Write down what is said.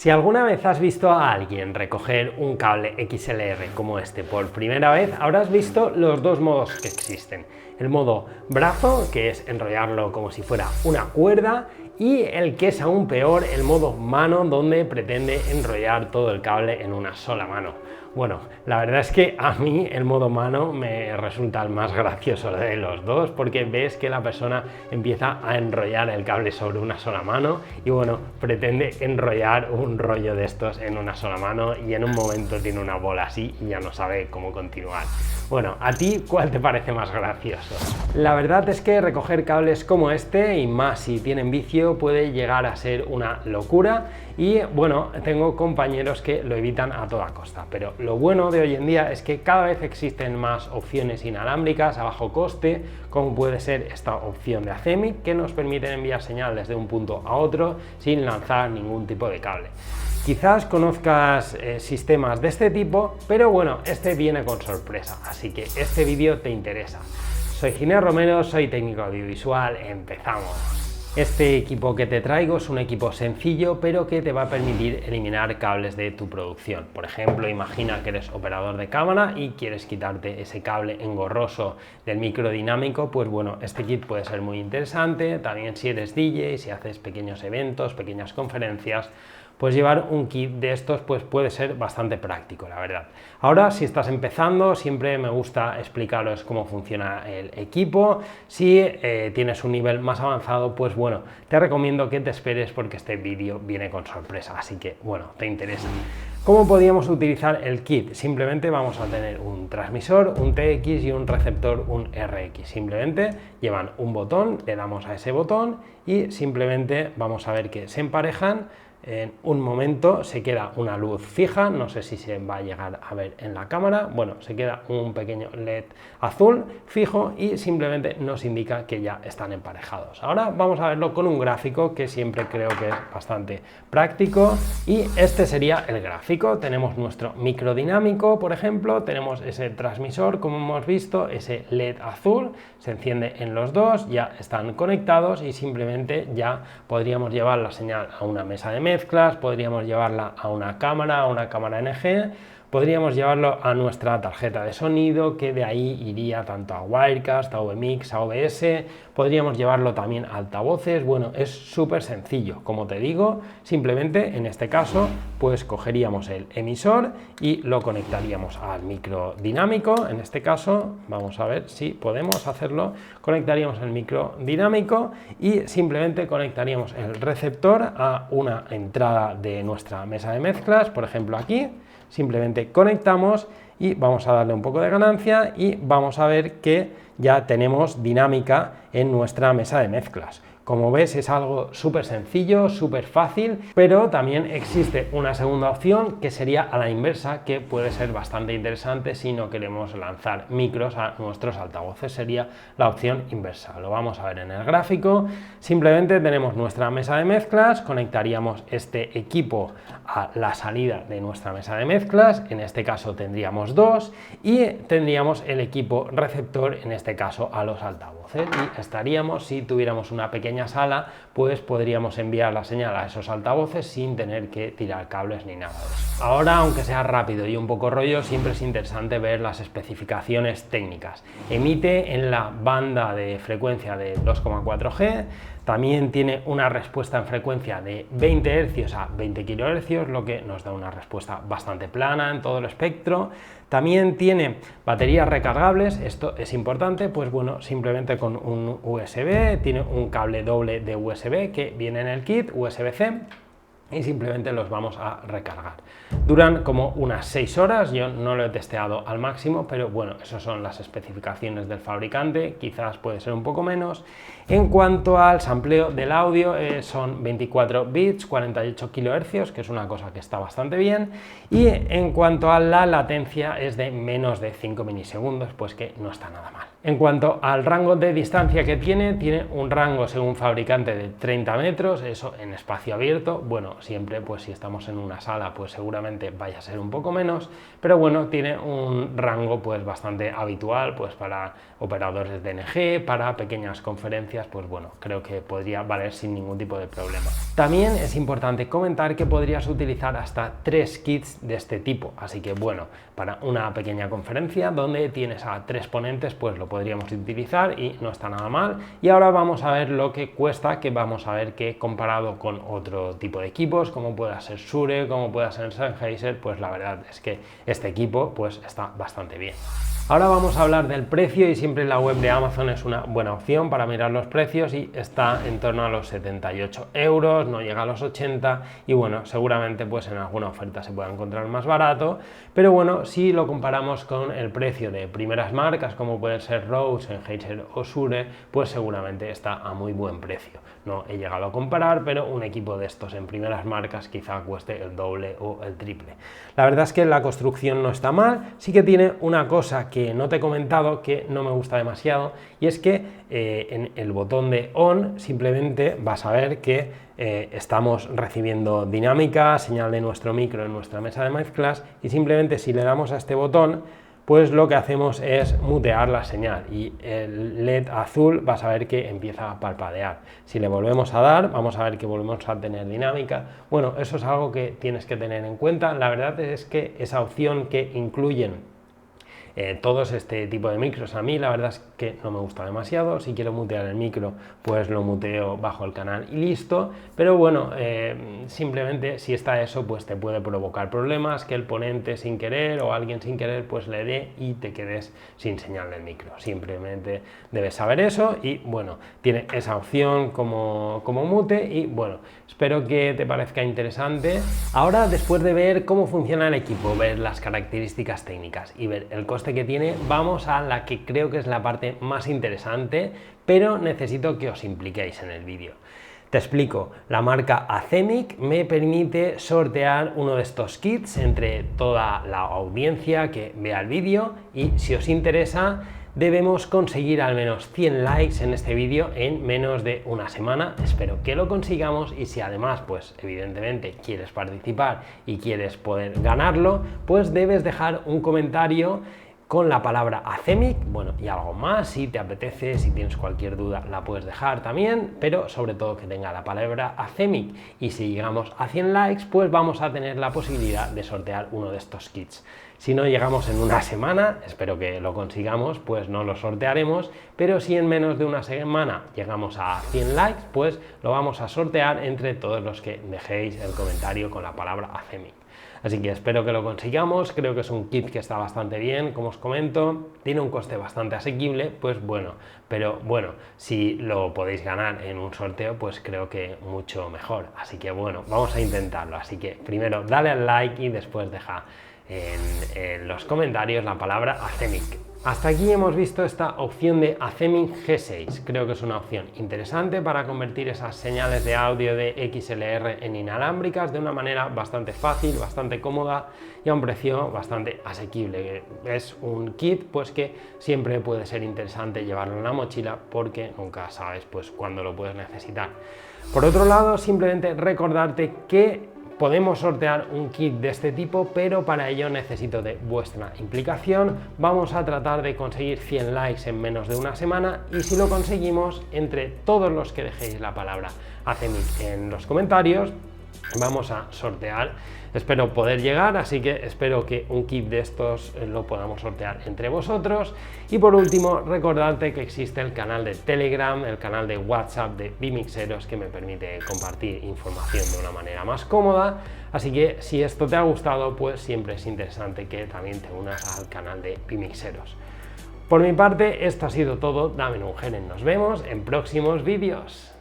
Si alguna vez has visto a alguien recoger un cable XLR como este por primera vez, habrás visto los dos modos que existen. El modo brazo, que es enrollarlo como si fuera una cuerda, y el que es aún peor, el modo mano, donde pretende enrollar todo el cable en una sola mano. Bueno, la verdad es que a mí el modo mano me resulta el más gracioso de los dos, porque ves que la persona empieza a enrollar el cable sobre una sola mano y bueno, pretende enrollar un rollo de estos en una sola mano y en un momento tiene una bola así y ya no sabe cómo continuar. Bueno, ¿a ti cuál te parece más gracioso? La verdad es que recoger cables como este, y más si tienen vicio, puede llegar a ser una locura y bueno, tengo compañeros que lo evitan a toda costa, pero lo bueno de hoy en día es que cada vez existen más opciones inalámbricas a bajo coste, como puede ser esta opción de ACEMIC, que nos permite enviar señal desde un punto a otro sin lanzar ningún tipo de cable. Quizás conozcas sistemas de este tipo, pero bueno, este viene con sorpresa, así que este vídeo te interesa. Soy Ginés Romero, soy técnico audiovisual, empezamos. Este equipo que te traigo es un equipo sencillo, pero que te va a permitir eliminar cables de tu producción. Por ejemplo, imagina que eres operador de cámara y quieres quitarte ese cable engorroso del micro dinámico, pues bueno, este kit puede ser muy interesante. También si eres DJ, si haces pequeños eventos, pequeñas conferencias, pues llevar un kit de estos pues puede ser bastante práctico, la verdad. Ahora, si estás empezando, siempre me gusta explicaros cómo funciona el equipo. Si tienes un nivel más avanzado, pues bueno, te recomiendo que te esperes porque este vídeo viene con sorpresa, así que bueno, te interesa. ¿Cómo podríamos utilizar el kit? Simplemente vamos a tener un transmisor, un TX y un receptor, un RX. Simplemente llevan un botón, le damos a ese botón y simplemente vamos a ver que se emparejan. En un momento se queda una luz fija, no sé si se va a llegar a ver en la cámara, bueno, se queda un pequeño LED azul fijo y simplemente nos indica que ya están emparejados. Ahora vamos a verlo con un gráfico que siempre creo que es bastante práctico y este sería el gráfico. Tenemos nuestro micro dinámico, por ejemplo, tenemos ese transmisor, como hemos visto, ese LED azul, se enciende en los dos, ya están conectados y simplemente ya podríamos llevar la señal a una mesa de mezclas, podríamos llevarla a una cámara NG, podríamos llevarlo a nuestra tarjeta de sonido, que de ahí iría tanto a Wirecast, a VMix, a OBS, podríamos llevarlo también a altavoces. Bueno, es súper sencillo, como te digo, simplemente en este caso pues cogeríamos el emisor y lo conectaríamos al micro dinámico. En este caso vamos a ver si podemos hacerlo, conectaríamos el micro dinámico y simplemente conectaríamos el receptor a una entrada de nuestra mesa de mezclas, por ejemplo aquí. Simplemente conectamos y vamos a darle un poco de ganancia y vamos a ver que ya tenemos dinámica en nuestra mesa de mezclas. Como ves, es algo súper sencillo, súper fácil, pero también existe una segunda opción que sería a la inversa, que puede ser bastante interesante si no queremos lanzar micros a nuestros altavoces. Sería la opción inversa. Lo vamos a ver en el gráfico. Simplemente tenemos nuestra mesa de mezclas, conectaríamos este equipo a la salida de nuestra mesa de mezclas, en este caso tendríamos dos, y tendríamos el equipo receptor, en este caso a los altavoces, y estaríamos, si tuviéramos una pequeña sala, pues podríamos enviar la señal a esos altavoces sin tener que tirar cables ni nada de eso. Ahora, aunque sea rápido y un poco rollo, siempre es interesante ver las especificaciones técnicas. Emite en la banda de frecuencia de 2,4 G, también tiene una respuesta en frecuencia de 20 Hz a 20 kHz, lo que nos da una respuesta bastante plana en todo el espectro. También tiene baterías recargables, esto es importante, pues bueno, simplemente con un USB, tiene un cable doble de USB que viene en el kit, USB-C, y simplemente los vamos a recargar. Duran como unas 6 horas, yo no lo he testeado al máximo, pero bueno, esas son las especificaciones del fabricante, quizás puede ser un poco menos. En cuanto al sampleo del audio, son 24 bits, 48 kHz, que es una cosa que está bastante bien, y en cuanto a la latencia es de menos de 5 milisegundos, pues que no está nada mal. En cuanto al rango de distancia que tiene un rango según fabricante de 30 metros, eso en espacio abierto. Bueno, siempre pues si estamos en una sala pues seguramente vaya a ser un poco menos, pero bueno, tiene un rango pues bastante habitual pues para operadores de DNG, para pequeñas conferencias, pues bueno, creo que podría valer sin ningún tipo de problema. También es importante comentar que podrías utilizar hasta 3 kits de este tipo, así que bueno, para una pequeña conferencia donde tienes a 3 ponentes, pues lo podríamos utilizar y no está nada mal. Y ahora vamos a ver lo que cuesta, que vamos a ver que comparado con otro tipo de equipos, como pueda ser Shure, como pueda ser Sennheiser, pues la verdad es que este equipo pues está bastante bien. Ahora vamos a hablar del precio y siempre la web de Amazon es una buena opción para mirar los precios y está en torno a los 78 euros, no llega a los 80 y bueno, seguramente pues en alguna oferta se pueda encontrar más barato, pero bueno, si lo comparamos con el precio de primeras marcas como pueden ser Rode, Sennheiser o Shure, pues seguramente está a muy buen precio. No he llegado a comparar, pero un equipo de estos en primeras marcas quizá cueste el doble o el triple. La verdad es que la construcción no está mal, sí que tiene una cosa que no te he comentado que no me gusta demasiado y es que en el botón de on simplemente vas a ver que estamos recibiendo dinámica, señal de nuestro micro en nuestra mesa de mezclas y simplemente si le damos a este botón pues lo que hacemos es mutear la señal y el LED azul vas a ver que empieza a parpadear. Si le volvemos a dar, vamos a ver que volvemos a tener dinámica. Bueno, eso es algo que tienes que tener en cuenta. La verdad es que esa opción que incluyen todos este tipo de micros a mí la verdad es que no me gusta demasiado. Si quiero mutear el micro pues lo muteo bajo el canal y listo, pero bueno, simplemente si está eso pues te puede provocar problemas que el ponente sin querer o alguien sin querer pues le dé y te quedes sin señal del micro. Simplemente debes saber eso y bueno, tiene esa opción como mute y bueno, espero que te parezca interesante. Ahora, después de ver cómo funciona el equipo, ver las características técnicas y ver el coste que tiene, vamos a la que creo que es la parte más interesante, pero necesito que os impliquéis en el vídeo. Te explico, la marca Acemic me permite sortear uno de estos kits entre toda la audiencia que vea el vídeo y si os interesa debemos conseguir al menos 100 likes en este vídeo en menos de una semana. Espero que lo consigamos y si además pues evidentemente quieres participar y quieres poder ganarlo, pues debes dejar un comentario con la palabra Acemic, bueno, y algo más, si te apetece, si tienes cualquier duda la puedes dejar también, pero sobre todo que tenga la palabra Acemic y si llegamos a 100 likes, pues vamos a tener la posibilidad de sortear uno de estos kits. Si no llegamos en una semana, espero que lo consigamos, pues no lo sortearemos, pero si en menos de una semana llegamos a 100 likes, pues lo vamos a sortear entre todos los que dejéis el comentario con la palabra Acemic. Así que espero que lo consigamos, creo que es un kit que está bastante bien, como os comento, tiene un coste bastante asequible, pues bueno, pero bueno, si lo podéis ganar en un sorteo, pues creo que mucho mejor. Así que bueno, vamos a intentarlo, así que primero dale al like y después deja en los comentarios la palabra Acemic. Hasta aquí hemos visto esta opción de Acemic G6, creo que es una opción interesante para convertir esas señales de audio de XLR en inalámbricas de una manera bastante fácil, bastante cómoda y a un precio bastante asequible. Es un kit pues que siempre puede ser interesante llevarlo en la mochila porque nunca sabes pues cuándo lo puedes necesitar. Por otro lado, simplemente recordarte que podemos sortear un kit de este tipo, pero para ello necesito de vuestra implicación. Vamos a tratar de conseguir 100 likes en menos de una semana y si lo conseguimos, entre todos los que dejéis la palabra Acemic en los comentarios, vamos a sortear. Espero poder llegar, así que espero que un kit de estos lo podamos sortear entre vosotros. Y por último, recordarte que existe el canal de Telegram, el canal de WhatsApp de Bimixeros que me permite compartir información de una manera más cómoda. Así que si esto te ha gustado, pues siempre es interesante que también te unas al canal de Bimixeros. Por mi parte, esto ha sido todo. Dame un gen, nos vemos en próximos vídeos.